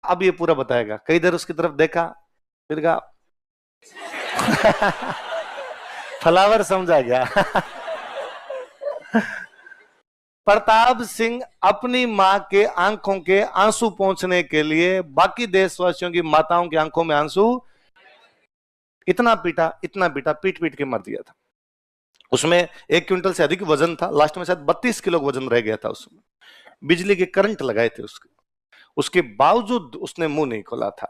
अब ये पूरा बताएगा। कई देर उसकी तरफ देखा, फिर कहा फ्लावर समझा गया। प्रताप सिंह अपनी मां के आंखों के आंसू पहुंचने के लिए बाकी देशवासियों की माताओं की आंखों में आंसू, इतना पीटा, इतना पीटा, पीट पीट के मर दिया था। उसमें 1 क्विंटल से अधिक वजन था, लास्ट में शायद 32 किलो वजन रह गया था उसमें। बिजली के करंट लगाए थे उसके बावजूद उसने मुंह नहीं खोला था।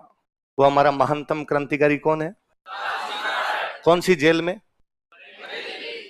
वो हमारा महानतम क्रांतिकारी कौन है? कौन सी जेल में?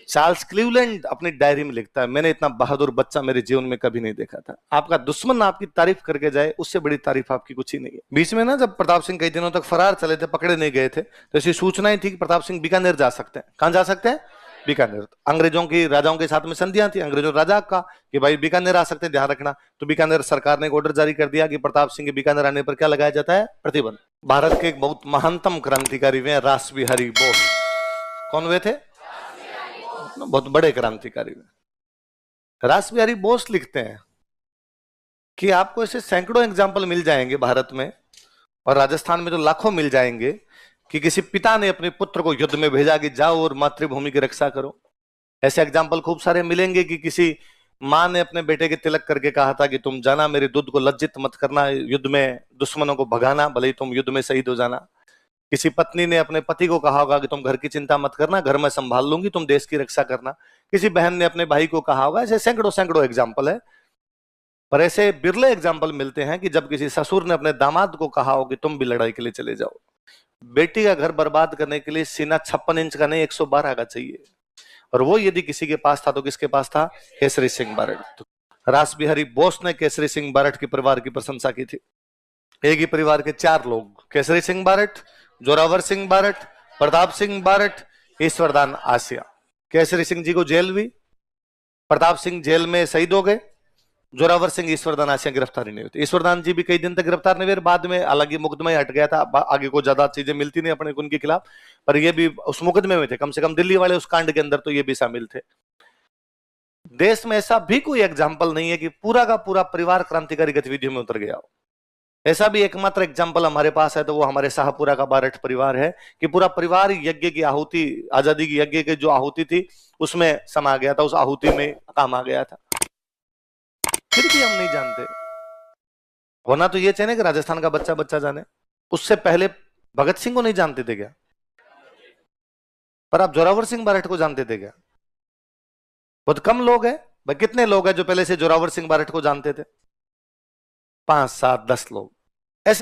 चार्ल्स क्लीवलैंड अपनी डायरी में लिखता है, मैंने इतना बहादुर बच्चा मेरे जीवन में कभी नहीं देखा था। आपका दुश्मन आपकी तारीफ करके जाए, उससे बड़ी तारीफ आपकी कुछ ही नहीं है। बीच में ना जब प्रताप सिंह कई दिनों तक फरार चले थे, पकड़े नहीं गए थे, तो ऐसी सूचनाएं थी कि प्रताप सिंह बीकानेर जा सकते हैं। कहां जा सकते हैं? बीकानेर। अंग्रेजों की राजाओं के साथ में संधियां थी, अंग्रेजों राजा का कि भाई बीकानेर आ सकते हैं, ध्यान रखना। तो बीकानेर सरकार ने एक ऑर्डर जारी कर दिया कि प्रताप सिंह के बीकानेर आने पर क्या लगाया जाता है? प्रतिबंध। भारत के एक बहुत महानतम क्रांतिकारी हुए रास बिहारी बोस। कौन हुए थे? बहुत बड़े क्रांतिकारी हुए। रास बिहारी बोस लिखते हैं कि आपको ऐसे सैकड़ों एग्जाम्पल मिल जाएंगे भारत में और राजस्थान में तो लाखों मिल जाएंगे कि किसी पिता ने अपने पुत्र को युद्ध में भेजा कि जाओ और मातृभूमि की रक्षा करो। ऐसे एग्जाम्पल खूब सारे मिलेंगे कि किसी मां ने अपने बेटे के तिलक करके कहा था कि तुम जाना, मेरे दूध को लज्जित मत करना, युद्ध में दुश्मनों को भगाना, भले ही तुम युद्ध में शहीद हो जाना। किसी पत्नी ने अपने पति को कहा होगा कि तुम घर की चिंता मत करना, घर में संभाल लूंगी, तुम देश की रक्षा करना। किसी बहन ने अपने भाई को कहा होगा। ऐसे सैकड़ों सैकड़ों एग्जाम्पल है, पर ऐसे बिरले एग्जाम्पल मिलते हैं कि जब किसी ससुर ने अपने दामाद को कहा हो कि तुम भी लड़ाई के लिए चले जाओ। बेटी का घर बर्बाद करने के लिए सीना 56 इंच का नहीं 112 का चाहिए, और वो यदि किसी के पास था तो किसके पास था? केसरी सिंह बारट। तो रास बिहारी बोस ने केसरी सिंह बारट के परिवार की प्रशंसा की थी। एक ही परिवार के 4 लोग, केसरी सिंह बारट, जोरावर सिंह बारट, प्रताप सिंह बारट, ईश्वरदान आसिया। केसरी सिंह जी को जेल हुई, प्रताप सिंह जेल में शहीद हो गए, जोरावर सिंह, ईश्वरदान आसिया गिरफ्तारी नहीं होती। ईश्वरदान जी भी कई दिन तक गिरफ्तार नहीं हुए, बाद में हालांकि मुकदमा हट गया था, आगे को ज्यादा चीजें मिलती नहीं अपने उनके खिलाफ, पर ये भी उस मुकदमे में थे। कम से कम दिल्ली वाले उस कांड के अंदर तो ये भी शामिल थे। देश में ऐसा भी कोई एग्जाम्पल नहीं है कि पूरा का पूरा परिवार क्रांतिकारी गतिविधियों में उतर गया हो। ऐसा भी एकमात्र एग्जाम्पल हमारे पास है तो वो हमारे शाहपुरा का बारट परिवार है कि पूरा परिवार यज्ञ की आहुति, आजादी की यज्ञ की जो आहुति थी उसमें समा गया था, उस आहुति में काम आ गया था। फिर भी हम नहीं जानते। होना तो ये चाहिए कि राजस्थान का बच्चा बच्चा जाने। उससे पहले भगत सिंह को नहीं जानते थे क्या? पर आप जोरावर सिंह बारट को जानते थे क्या? बहुत कम लोग हैं भाई। कितने लोग हैं जो पहले से जोरावर सिंह बारट को जानते थे? 5, 7, 10 लोग।